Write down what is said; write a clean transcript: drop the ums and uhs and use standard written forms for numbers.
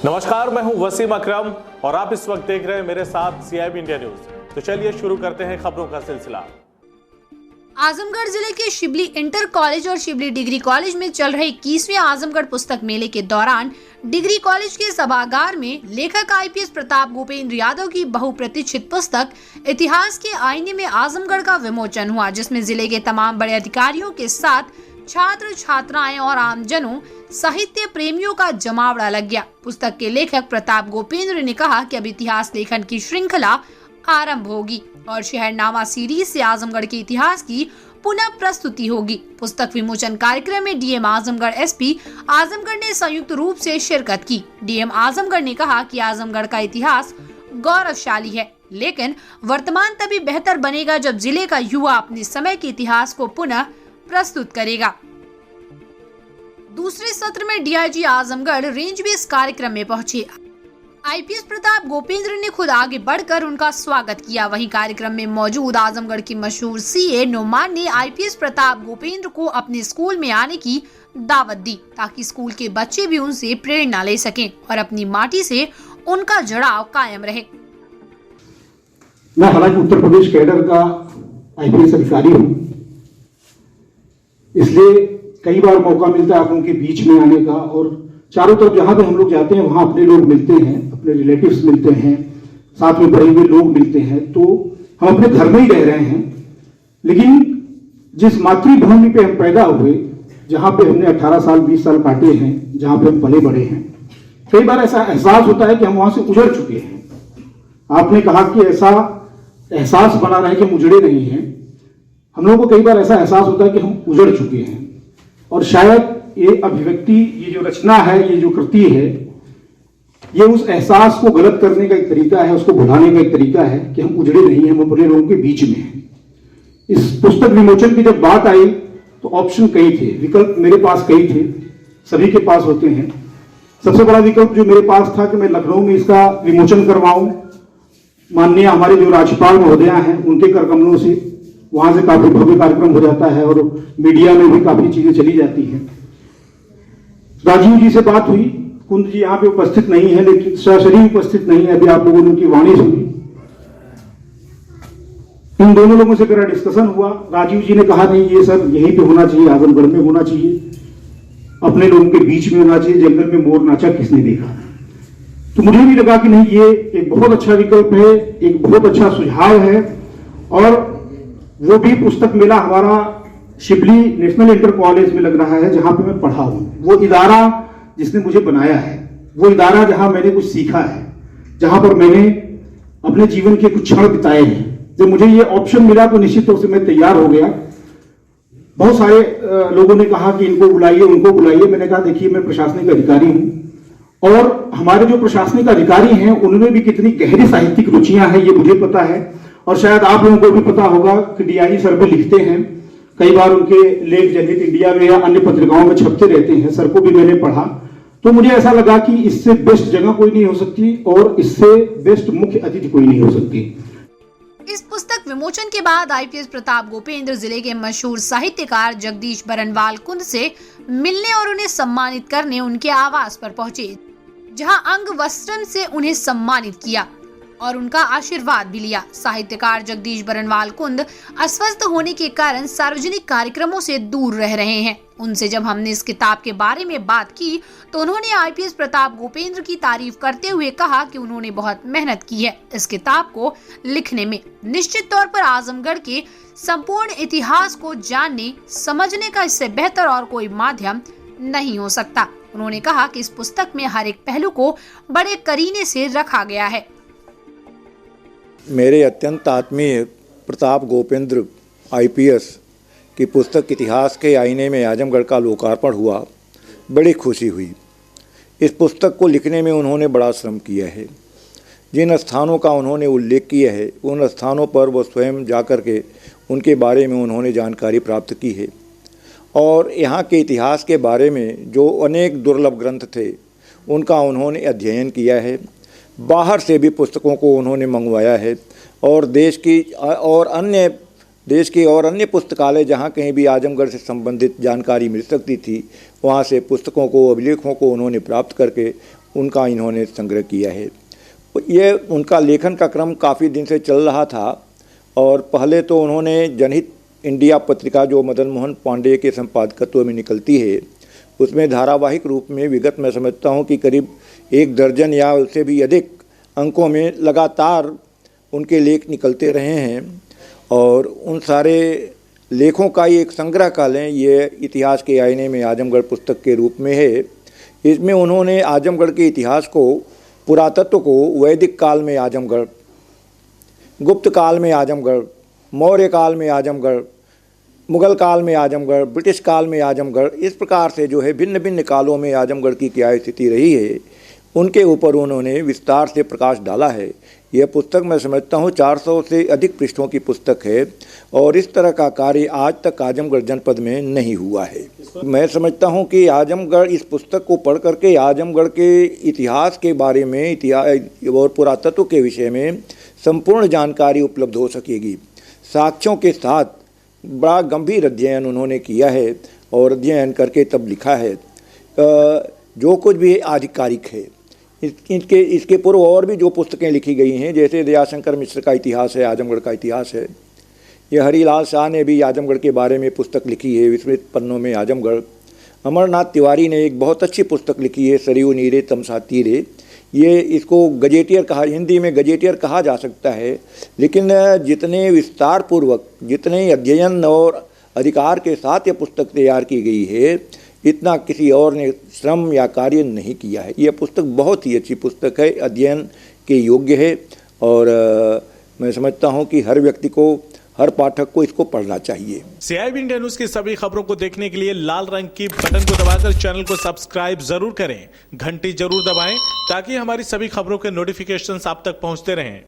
नमस्कार, मैं हूं वसीम अकरम और आप इस वक्त देख रहे हैं मेरे साथ CIB इंडिया न्यूज। तो चलिए शुरू करते हैं खबरों का सिलसिला। आजमगढ़ जिले के शिबली इंटर कॉलेज और शिबली डिग्री कॉलेज में चल रहे 21वें आजमगढ़ पुस्तक मेले के दौरान डिग्री कॉलेज के सभागार में लेखक IPS प्रताप गोपेंद्र यादव की बहुप्रतीक्षित पुस्तक इतिहास के आईने में आजमगढ़ का विमोचन हुआ, जिसमें जिले के तमाम बड़े अधिकारियों के साथ छात्र छात्राएं और आमजनों साहित्य प्रेमियों का जमावड़ा लग गया। पुस्तक के लेखक प्रताप गोपेंद्र ने कहा कि अब इतिहास लेखन की श्रृंखला आरंभ होगी और शहरनामा सीरीज से आजमगढ़ के इतिहास की पुनः प्रस्तुति होगी। पुस्तक विमोचन कार्यक्रम में DM आजमगढ़ SP आजमगढ़ ने संयुक्त रूप से शिरकत की। DM आजमगढ़ ने कहा कि आजमगढ़ का इतिहास गौरवशाली है, लेकिन वर्तमान तभी बेहतर बनेगा जब जिले का युवा अपने समय के इतिहास को पुनः प्रस्तुत करेगा। दूसरे सत्र में DIG आजमगढ़ रेंज भी इस कार्यक्रम में पहुंचे। IPS प्रताप गोपेंद्र ने खुद आगे बढ़कर उनका स्वागत किया। वहीं कार्यक्रम में मौजूद आजमगढ़ की मशहूर CA नोमान ने IPS प्रताप गोपेंद्र को अपने स्कूल में आने की दावत दी, ताकि स्कूल के बच्चे भी उनसे प्रेरणा ले सकें और अपनी माटी से उनका जुड़ाव कायम रहे। मैं हालांकि उत्तर प्रदेश कैडर का IPS अधिकारी हूँ, इसलिए कई बार मौका मिलता है आप उनके बीच में आने का, और चारों तरफ जहां पे हम लोग जाते हैं वहां अपने लोग मिलते हैं, अपने रिलेटिव्स मिलते हैं, साथ में पढ़े हुए लोग मिलते हैं। तो हम अपने घर में ही रह रहे हैं, लेकिन जिस मातृभूमि पे हम पैदा हुए, जहां पे हमने 18 साल 20 साल काटे हैं, जहां पे हम पले बड़े हैं, कई बार ऐसा एहसास होता है कि हम वहां से उजड़ चुके हैं। आपने कहा कि ऐसा एहसास बना रहे कि हम उजड़े नहीं हैं। हम लोगों को कई बार ऐसा एहसास होता है कि हम उजड़ चुके हैं, और शायद ये अभिव्यक्ति, ये जो रचना है, ये जो कृति है, ये उस एहसास को गलत करने का एक तरीका है, उसको भुलाने का एक तरीका है कि हम उजड़े नहीं, हम अपने लोगों के बीच में हैं। इस पुस्तक विमोचन की जब बात आई तो ऑप्शन कई थे, विकल्प मेरे पास कई थे, सभी के पास होते हैं। सबसे बड़ा विकल्प जो मेरे पास था कि मैं लखनऊ में इसका विमोचन करवाऊं, माननीय हमारे जो राज्यपाल महोदया हैं उनके कर कमलों से, वहां से काफी भव्य कार्यक्रम हो जाता है और मीडिया में भी काफी चीजें चली जाती हैं। राजीव जी से बात हुई, कुंद जी यहाँ पे उपस्थित नहीं है, लेकिन सशरीर उपस्थित नहीं है, अभी आप लोगों ने उनकी वाणी सुनी। इन दोनों लोगों से मेरा डिस्कशन हुआ। राजीव जी ने कहा नहीं, ये सर यहीं पे होना चाहिए, आजमगढ़ में होना चाहिए, अपने लोगों के बीच में होना चाहिए, जंगल में मोर नाचा किसने देखा। तो मुझे भी लगा कि नहीं, ये एक बहुत अच्छा विकल्प है, एक बहुत अच्छा सुझाव है। और वो भी पुस्तक मेला हमारा शिबली नेशनल इंटर कॉलेज में लग रहा है, जहां पे मैं पढ़ा हूं। वो इदारा जिसने मुझे बनाया है, वो इदारा जहां मैंने कुछ सीखा है, जहां पर मैंने अपने जीवन के कुछ क्षण बिताए हैं। जब मुझे ये ऑप्शन मिला तो निश्चित रूप से मैं तैयार हो गया। बहुत सारे लोगों ने कहा कि इनको बुलाइए, उनको बुलाइए। मैंने कहा देखिए, मैं प्रशासनिक अधिकारी हूं, और हमारे जो प्रशासनिक अधिकारी हैं उनमें भी कितनी गहरी साहित्यिक रुचियां हैं ये मुझे पता है, और शायद आप लोगों को भी पता होगा कि DIG सर पे लिखते हैं, कई बार उनके लेख जनहित इंडिया में या अन्य पत्रिकाओं में छपते रहते हैं। सर को भी मैंने पढ़ा, तो मुझे ऐसा लगा कि इससे बेस्ट जगह कोई नहीं हो सकती और इससे बेस्ट मुख्य अतिथि कोई नहीं हो सकती। इस पुस्तक विमोचन के बाद IPS प्रताप गोपेंद्र जिले के मशहूर साहित्यकार जगदीश बरनवाल कुंद से मिलने और उन्हें सम्मानित करने उनके आवास पर पहुंचे, जहां अंग वस्त्रम से उन्हें सम्मानित किया और उनका आशीर्वाद भी लिया। साहित्यकार जगदीश बरनवाल कुंद अस्वस्थ होने के कारण सार्वजनिक कार्यक्रमों से दूर रह रहे हैं। उनसे जब हमने इस किताब के बारे में बात की तो उन्होंने IPS प्रताप गोपेंद्र की तारीफ करते हुए कहा कि उन्होंने बहुत मेहनत की है इस किताब को लिखने में। निश्चित तौर पर आजमगढ़ के संपूर्ण इतिहास को जानने समझने का इससे बेहतर और कोई माध्यम नहीं हो सकता। उन्होंने कहा कि इस पुस्तक में हर एक पहलू को बड़े करीने से रखा गया है। मेरे अत्यंत आत्मीय प्रताप गोपेंद्र IPS की पुस्तक इतिहास के आईने में आजमगढ़ का लोकार्पण हुआ, बड़ी खुशी हुई। इस पुस्तक को लिखने में उन्होंने बड़ा श्रम किया है। जिन स्थानों का उन्होंने उल्लेख किया है उन स्थानों पर वो स्वयं जाकर के उनके बारे में उन्होंने जानकारी प्राप्त की है, और यहाँ के इतिहास के बारे में जो अनेक दुर्लभ ग्रंथ थे उनका उन्होंने अध्ययन किया है। बाहर से भी पुस्तकों को उन्होंने मंगवाया है, और देश की और अन्य पुस्तकालय जहाँ कहीं भी आजमगढ़ से संबंधित जानकारी मिल सकती थी, वहाँ से पुस्तकों को, अभिलेखों को उन्होंने प्राप्त करके उनका इन्होंने संग्रह किया है। ये उनका लेखन का क्रम काफ़ी दिन से चल रहा था और पहले तो उन्होंने जनहित इंडिया पत्रिका जो मदन मोहन पांडे के संपादकत्व में निकलती है उसमें धारावाहिक रूप में विगत मैं समझता हूँ कि करीब 1 दर्जन या उससे भी अधिक अंकों में लगातार उनके लेख निकलते रहे हैं और उन सारे लेखों का ये एक संग्रह का लें, ये इतिहास के आईने में आजमगढ़ पुस्तक के रूप में है। इसमें उन्होंने आजमगढ़ के इतिहास को, पुरातत्व को, वैदिक काल में आजमगढ़, गुप्त काल में आजमगढ़, मौर्य काल में आजमगढ़, मुगल काल में आजमगढ़, ब्रिटिश काल में आजमगढ़, इस प्रकार से जो है भिन्न भिन्न कालों में आजमगढ़ की क्या स्थिति रही है उनके ऊपर उन्होंने विस्तार से प्रकाश डाला है। यह पुस्तक मैं समझता हूँ 400 से अधिक पृष्ठों की पुस्तक है और इस तरह का कार्य आज तक आजमगढ़ जनपद में नहीं हुआ है। मैं समझता हूँ कि आजमगढ़ इस पुस्तक को पढ़ करके आजमगढ़ के इतिहास के बारे में, इतिहास और पुरातत्व के विषय में संपूर्ण जानकारी उपलब्ध हो सकेगी। साक्ष्यों के साथ बड़ा गंभीर अध्ययन उन्होंने किया है और अध्ययन करके तब लिखा है। जो कुछ भी आधिकारिक है इसके पूर्व और भी जो पुस्तकें लिखी गई हैं, जैसे दयाशंकर मिश्र का इतिहास है, आजमगढ़ का इतिहास है। यह हरिलाल शाह ने भी आजमगढ़ के बारे में पुस्तक लिखी है, विस्मृत पन्नों में आजमगढ़। अमरनाथ तिवारी ने एक बहुत अच्छी पुस्तक लिखी है, सरयू नीरे तमसा तीरे। ये इसको गजेटियर कहा, हिंदी में गजेटियर कहा जा सकता है, लेकिन जितने विस्तार पूर्वक, जितने अध्ययन और अधिकार के साथ ये पुस्तक तैयार की गई है इतना किसी और ने श्रम या कार्य नहीं किया है। यह पुस्तक बहुत ही अच्छी पुस्तक है, अध्ययन के योग्य है और मैं समझता हूँ कि हर व्यक्ति को, हर पाठक को इसको पढ़ना चाहिए। CIB इंडिया न्यूज की सभी खबरों को देखने के लिए लाल रंग की बटन को दबाकर चैनल को सब्सक्राइब जरूर करें, घंटी जरूर दबाएं ताकि हमारी सभी खबरों के नोटिफिकेशंस आप तक पहुंचते रहें।